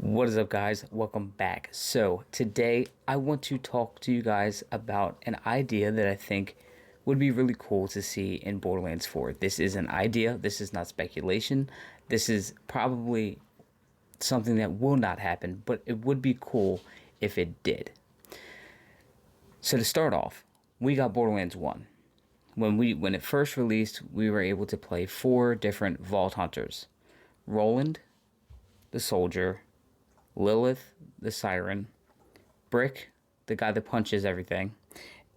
What is up, guys? Welcome back. So today I want to talk to you guys about an idea that I think would be really cool to see in Borderlands 4. This is an idea. This is not speculation. This is probably something that will not happen, but it would be cool if it did. So to start off, we got Borderlands 1. When it first released, we were able to play 4 different Vault Hunters. Roland, the soldier, Lilith, the siren, Brick, the guy that punches everything,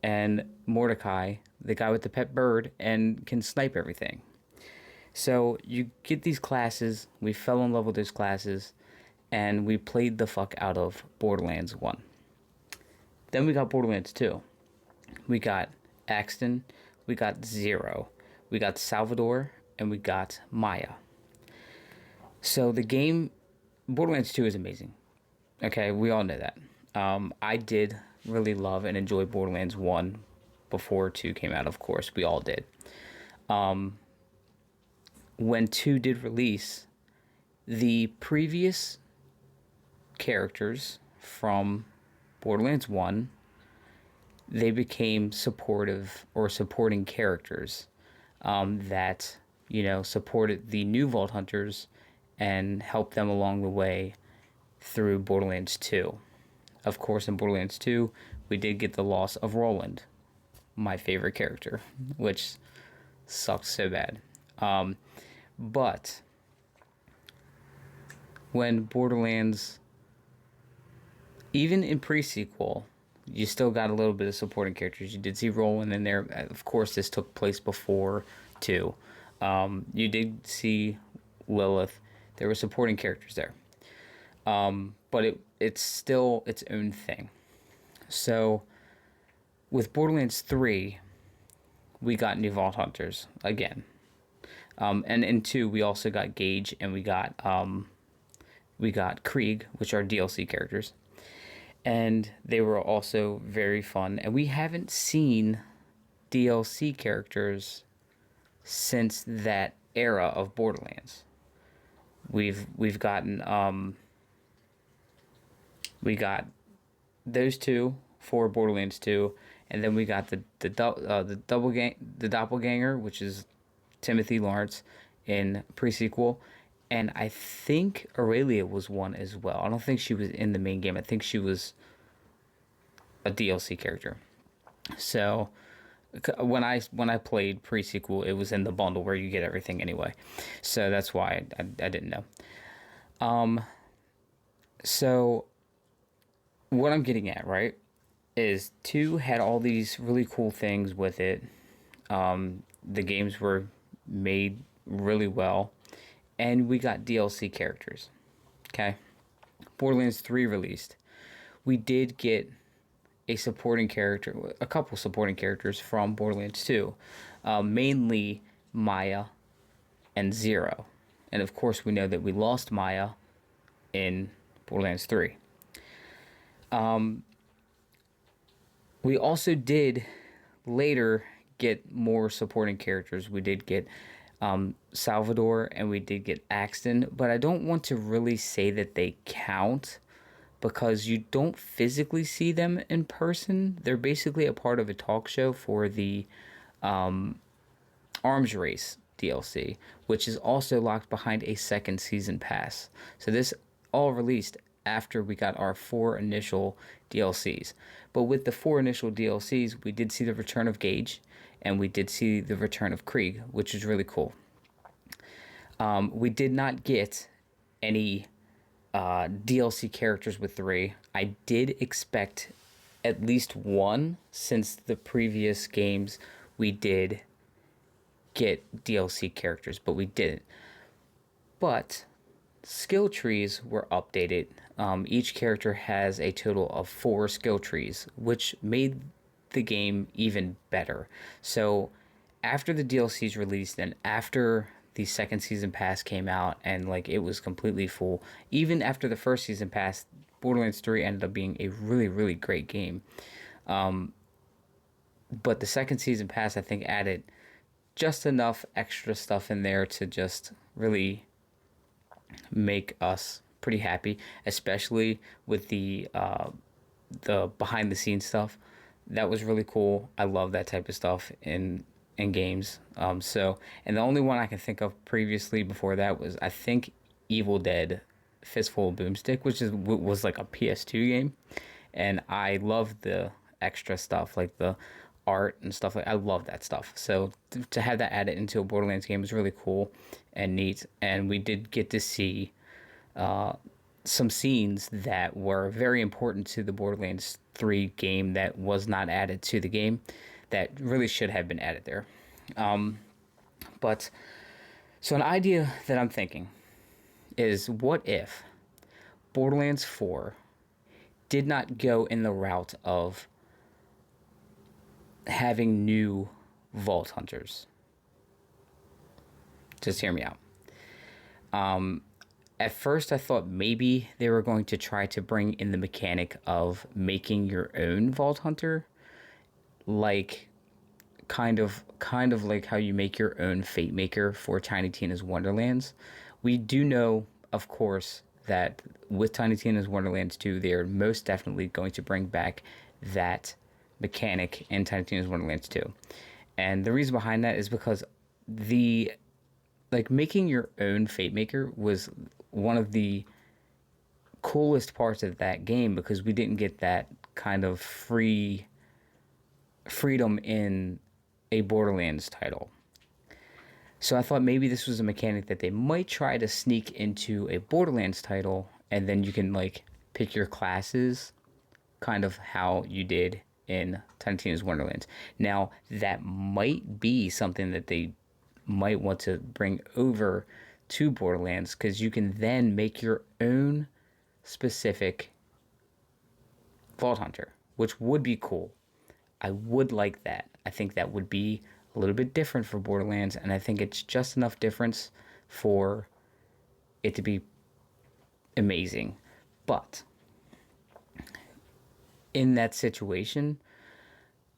and Mordecai, the guy with the pet bird and can snipe everything. So you get these classes, we fell in love with those classes, and we played the fuck out of Borderlands 1. Then we got Borderlands 2. We got Axton, we got Zero, we got Salvador, and we got Maya. So the game, Borderlands 2 is amazing. Okay, we all know that. I did really love and enjoy Borderlands 1 before 2 came out, of course. We all did. When 2 did release, the previous characters from Borderlands 1, they became supportive or supporting characters that, supported the new Vault Hunters and helped them along the way through Borderlands 2. Of course, in Borderlands 2, we did get the loss of Roland, my favorite character, which sucked so bad. But when Borderlands, even in pre-sequel, you still got a little bit of supporting characters. You did see Roland in there. Of course, this took place before 2. You did see Lilith. There were supporting characters there. But it's still its own thing. So, with Borderlands 3, we got new Vault Hunters again. And in 2, we also got Gage and we got Krieg, which are DLC characters. And they were also very fun. And we haven't seen DLC characters since that era of Borderlands. We've gotten we got those 2 for Borderlands 2, and then we got the doppelganger, which is Timothy Lawrence in pre-sequel, and I think Aurelia was one as well. I don't think she was in the main game. I think she was a DLC character. So when I played pre-sequel, it was in the bundle where you get everything anyway. So that's why I didn't know. So what I'm getting at, right, is 2 had all these really cool things with it. The games were made really well, and we got DLC characters. Okay, Borderlands 3 released. We did get a couple supporting characters from Borderlands 2, mainly Maya and Zero, and of course we know that we lost Maya in Borderlands 3. We also did later get more supporting characters. We did get Salvador and we did get Axton, but I don't want to really say that they count because you don't physically see them in person. They're basically a part of a talk show for the Arms Race DLC, which is also locked behind a second season pass. So this all released after we got our 4 initial DLCs. But with the 4 initial DLCs, we did see the return of Gage, and we did see the return of Krieg, which is really cool. We did not get any DLC characters with 3. I did expect at least 1, since the previous games we did get DLC characters, but we didn't. But skill trees were updated. Each character has a total of 4 skill trees, which made the game even better. So after the DLCs released and after the second season pass came out and it was completely full, even after the first season pass, Borderlands 3 ended up being a really, really great game. But the second season pass, I think, added just enough extra stuff in there to just really make us pretty happy, especially with the behind the scenes stuff. That was really cool. I love that type of stuff in games. And the only one I can think of previously before that was, I think, Evil Dead Fistful of Boomstick, which was like a PS2 game, and I love the extra stuff like the art and stuff. Like, I love that stuff. So to have that added into a Borderlands game is really cool and neat. And we did get to see some scenes that were very important to the Borderlands 3 game that was not added to the game, that really should have been added there. But so an idea that I'm thinking is, what if Borderlands 4 did not go in the route of having new Vault Hunters? Just hear me out. At first, I thought maybe they were going to try to bring in the mechanic of making your own Vault Hunter, like kind of like how you make your own Fate Maker for Tiny Tina's Wonderlands. We do know, of course, that with Tiny Tina's Wonderlands 2, they're most definitely going to bring back that mechanic in Tiny Tina's Wonderlands 2. And the reason behind that is because making your own Fate Maker was one of the coolest parts of that game, because we didn't get that kind of freedom in a Borderlands title. So I thought maybe this was a mechanic that they might try to sneak into a Borderlands title, and then you can like pick your classes, kind of how you did in Tiny Tina's Wonderlands. Now, that might be something that they might want to bring over to Borderlands, because you can then make your own specific Vault Hunter, which would be cool. I would like that. I think that would be a little bit different for Borderlands, and I think it's just enough difference for it to be amazing. But in that situation,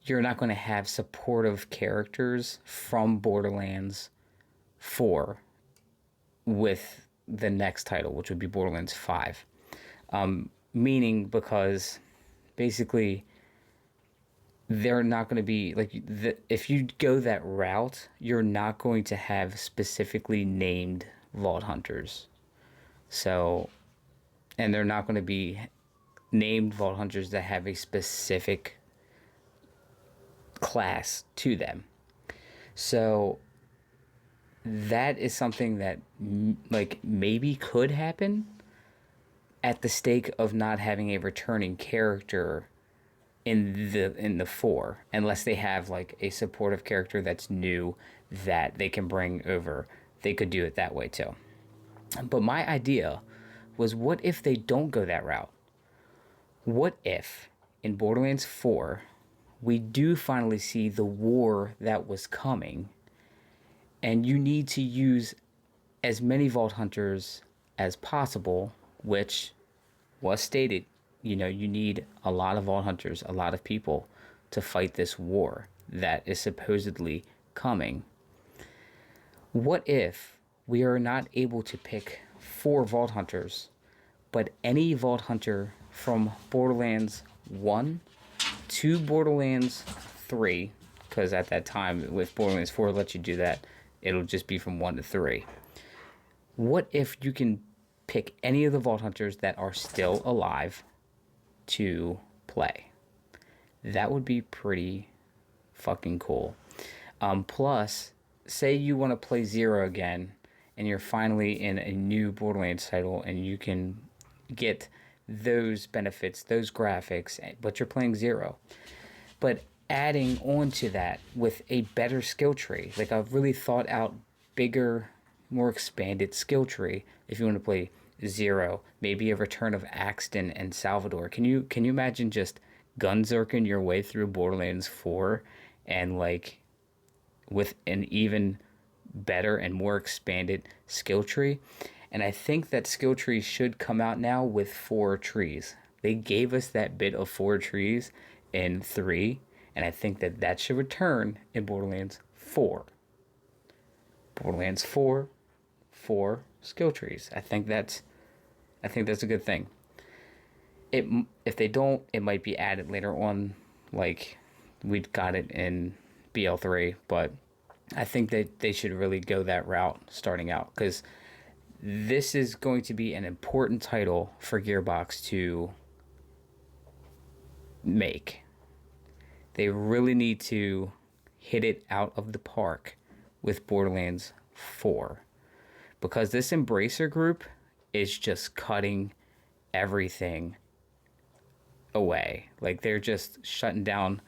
you're not going to have supportive characters from Borderlands 4 with the next title, which would be Borderlands 5. Meaning, because basically they're not going to be like, if you go that route, you're not going to have specifically named Vault Hunters. So, and they're not going to be named Vault Hunters that have a specific class to them. So that is something that like maybe could happen at the stake of not having a returning character in the 4, unless they have like a supportive character that's new that they can bring over. They could do it that way too. But my idea was, what if they don't go that route? What if in Borderlands 4 we do finally see the war that was coming, and you need to use as many Vault Hunters as possible, which was stated, you need a lot of Vault Hunters, a lot of people to fight this war that is supposedly coming. What if we are not able to pick 4 Vault Hunters, but any Vault Hunter from Borderlands 1 to Borderlands 3, because at that time, with Borderlands 4 lets you do that, it'll just be from 1 to 3. What if you can pick any of the Vault Hunters that are still alive to play? That would be pretty fucking cool. Plus, say you want to play Zero again, and you're finally in a new Borderlands title, and you can get those benefits, those graphics, but you're playing Zero. But adding on to that with a better skill tree, like a really thought out, bigger, more expanded skill tree, if you want to play Zero, maybe a return of Axton and Salvador. Can you imagine just gunzerking your way through Borderlands 4 and like with an even better and more expanded skill tree? And I think that skill tree should come out now with 4 trees. They gave us that bit of 4 trees in 3, and I think that should return in Borderlands 4. Borderlands 4, 4 skill trees. I think that's I think that's a good thing. If they don't, it might be added later on, like we got it in BL3, but I think that they should really go that route starting out, because this is going to be an important title for Gearbox to make. They really need to hit it out of the park with Borderlands 4, because this Embracer group is just cutting everything away. Like, they're just shutting down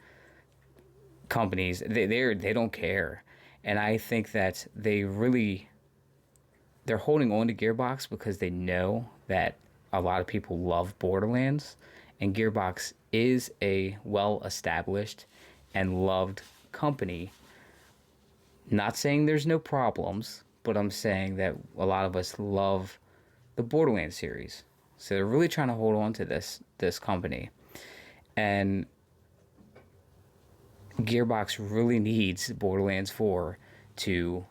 companies. They don't care. And I think that they're holding on to Gearbox because they know that a lot of people love Borderlands, and Gearbox is a well-established and loved company. Not saying there's no problems, but I'm saying that a lot of us love the Borderlands series. So they're really trying to hold on to this company. And Gearbox really needs Borderlands 4 to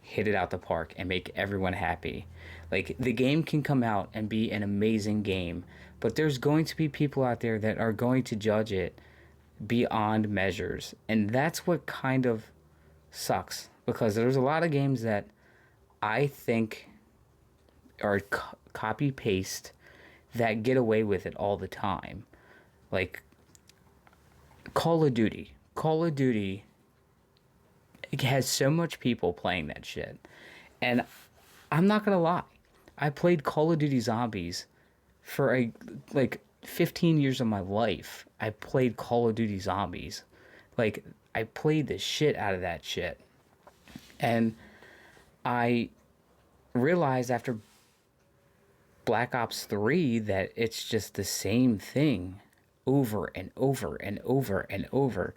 hit it out the park and make everyone happy. Like, the game can come out and be an amazing game, but there's going to be people out there that are going to judge it beyond measures. And that's what kind of sucks, because there's a lot of games that I think are copy paste that get away with it all the time. Like Call of Duty. Call of Duty, it has so much people playing that shit. And I'm not gonna lie, I played Call of Duty Zombies for 15 years of my life. I played Call of Duty Zombies. Like, I played the shit out of that shit. And I realized after Black Ops 3 that it's just the same thing over and over and over and over.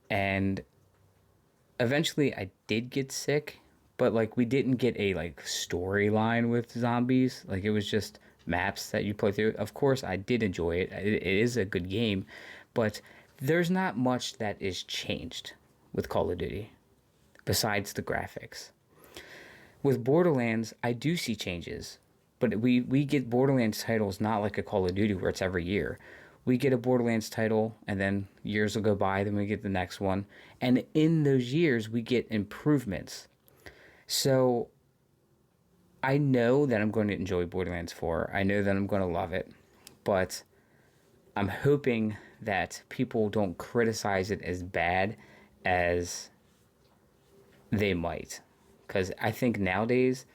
And eventually I did get sick, but like, we didn't get a like storyline with zombies. Like, it was just maps that you play through. Of course, I did enjoy it. It is a good game, but there's not much that is changed with Call of Duty besides the graphics. With Borderlands, I do see changes, but we get Borderlands titles not like a Call of Duty where it's every year. We get a Borderlands title, and then years will go by, then we get the next one. And in those years, we get improvements. So I know that I'm going to enjoy Borderlands 4. I know that I'm going to love it. But I'm hoping that people don't criticize it as bad as they might. Because I think nowadays,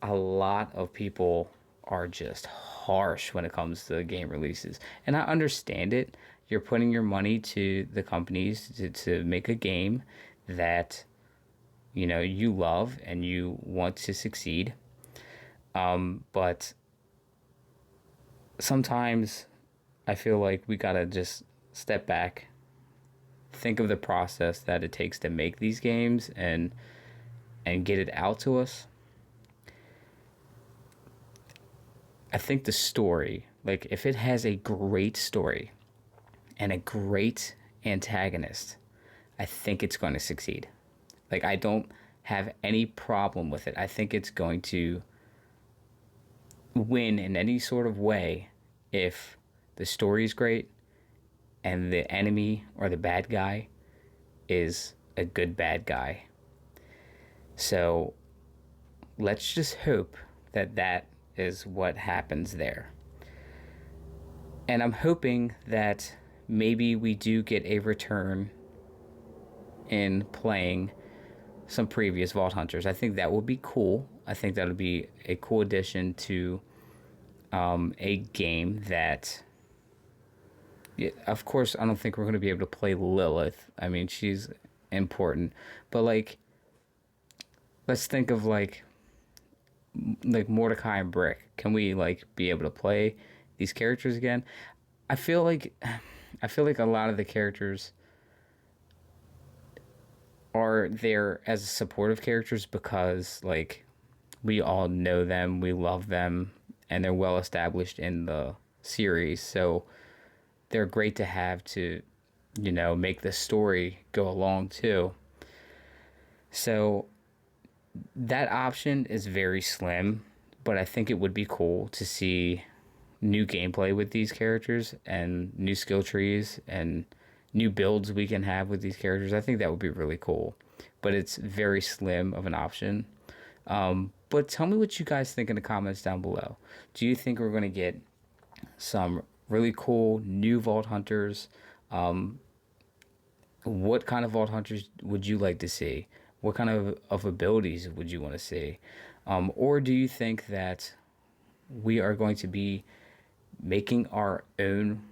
a lot of people are just harsh when it comes to game releases. And I understand it. You're putting your money to the companies to make a game that, you know, you love and you want to succeed. But sometimes I feel like we gotta just step back, think of the process that it takes to make these games and get it out to us. I think the story, like, if it has a great story and a great antagonist, I think it's going to succeed. Like, I don't have any problem with it. I think it's going to win in any sort of way if the story is great and the enemy or the bad guy is a good bad guy. So let's just hope that that is what happens there. And I'm hoping that maybe we do get a return in playing some previous Vault Hunters. I think that would be cool. I think that would be a cool addition to a game that, yeah, of course, I don't think we're going to be able to play Lilith. I mean, she's important. But, like, let's think of, like Mordecai and Brick. Can we, like, be able to play these characters again? I feel like a lot of the characters are there as supportive characters because, like, we all know them, we love them, and they're well established in the series. So they're great to have to, you know, make the story go along too. So that option is very slim, but I think it would be cool to see new gameplay with these characters and new skill trees and new builds we can have with these characters, I think that would be really cool. But it's very slim of an option. But tell me what you guys think in the comments down below. Do you think we're going to get some really cool new Vault Hunters? What kind of Vault Hunters would you like to see? What kind of abilities would you want to see? Or do you think that we are going to be making our own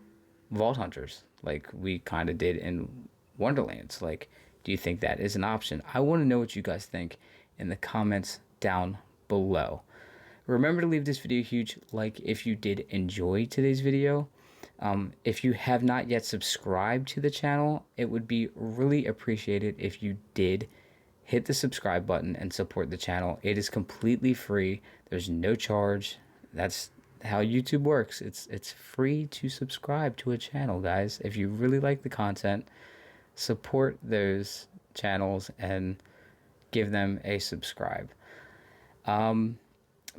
Vault Hunters like we kind of did in Wonderlands? Like, do you think that is an option? I want to know what you guys think in the comments down below. Remember to leave this video a huge like if you did enjoy today's video. If you have not yet subscribed to the channel, it would be really appreciated if you did hit the subscribe button and support the channel. It is completely free. There's no charge. That's how YouTube works. It's free to subscribe to a channel, guys. If you really like the content, support those channels and give them a subscribe.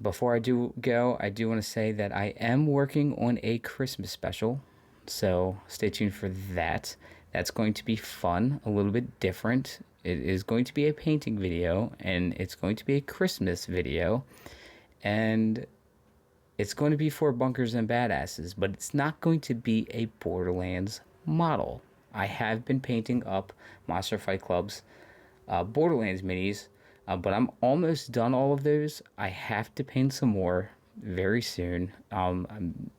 Before I do go, I do want to say that I am working on a Christmas special, so stay tuned for that. That's going to be fun, a little bit different. It is going to be a painting video, and it's going to be a Christmas video, and it's going to be for bunkers and badasses, but it's not going to be a Borderlands model. I have been painting up Monster Fight Club's Borderlands minis, but I'm almost done all of those. I have to paint some more very soon. I'm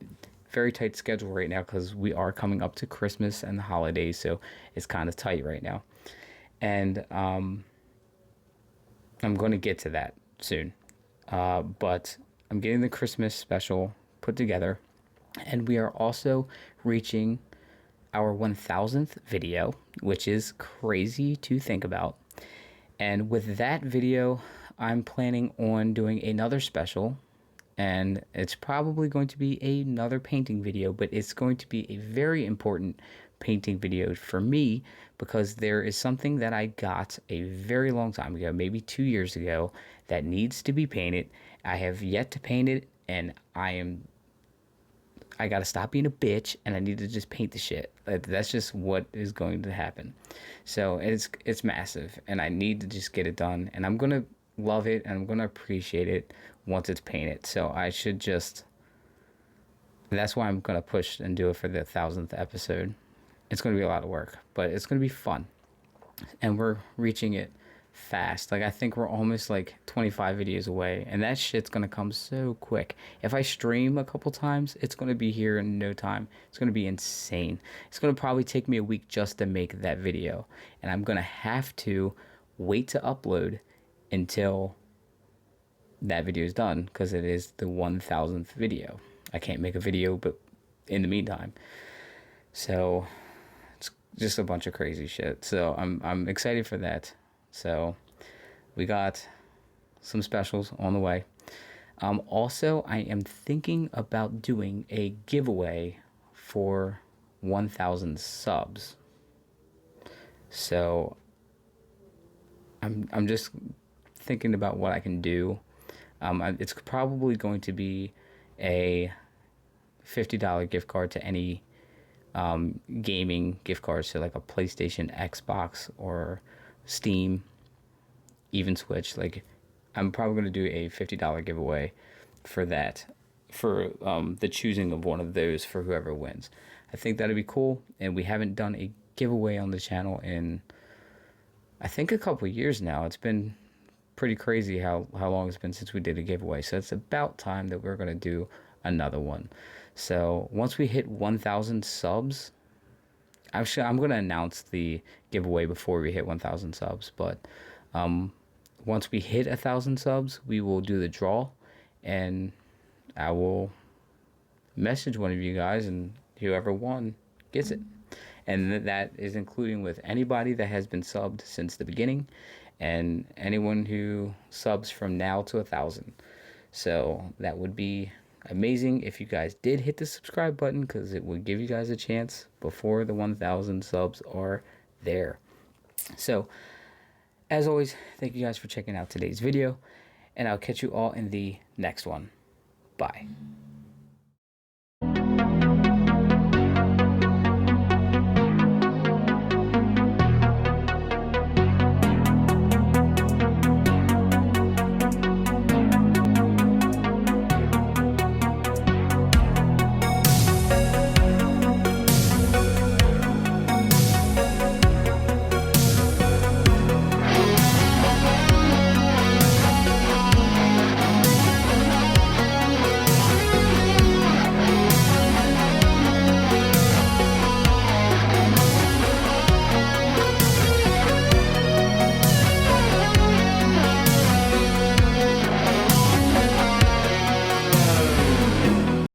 very tight schedule right now because we are coming up to Christmas and the holidays, so it's kind of tight right now. And I'm going to get to that soon. But I'm getting the Christmas special put together, and we are also reaching our 1000th video, which is crazy to think about. And with that video, I'm planning on doing another special, and it's probably going to be another painting video, but it's going to be a very important painting video for me because there is something that I got a very long time ago, maybe 2 years ago, that needs to be painted. I have yet to paint it, and I gotta stop being a bitch, and I need to just paint the shit. That's just what is going to happen. So it's massive, and I need to just get it done, and I'm gonna love it, and I'm gonna appreciate it once it's painted. So I should just. That's why I'm gonna push and do it for the 1000th episode. It's gonna be a lot of work, but it's gonna be fun, and we're reaching it fast. Like, I think we're almost like 25 videos away, and that shit's gonna come so quick. If I stream a couple times, it's gonna be here in no time. It's gonna be insane. It's gonna probably take me a week just to make that video, and I'm gonna have to wait to upload until that video is done because it is the 1000th video. I can't make a video but in the meantime, so it's just a bunch of crazy shit. So I'm excited for that. So we got some specials on the way. Also, I am thinking about doing a giveaway for 1000 subs. So I'm just thinking about what I can do. It's probably going to be a $50 gift card to any gaming gift cards, so like a PlayStation, Xbox, or Steam, even Switch. Like, I'm probably going to do a $50 giveaway for that, for the choosing of one of those for whoever wins. I think that'd be cool, and we haven't done a giveaway on the channel in, I think, a couple of years now. It's been pretty crazy how long it's been since we did a giveaway, so it's about time that we're going to do another one. So once we hit 1000 subs, actually, I'm going to announce the giveaway before we hit 1000 subs, but once we hit 1000 subs, we will do the draw, and I will message one of you guys, and whoever won gets it. And that is including with anybody that has been subbed since the beginning, and anyone who subs from now to 1000. So that would be amazing if you guys did hit the subscribe button, because it would give you guys a chance before the 1000 subs are there. So as always, thank you guys for checking out today's video, and I'll catch you all in the next one. Bye.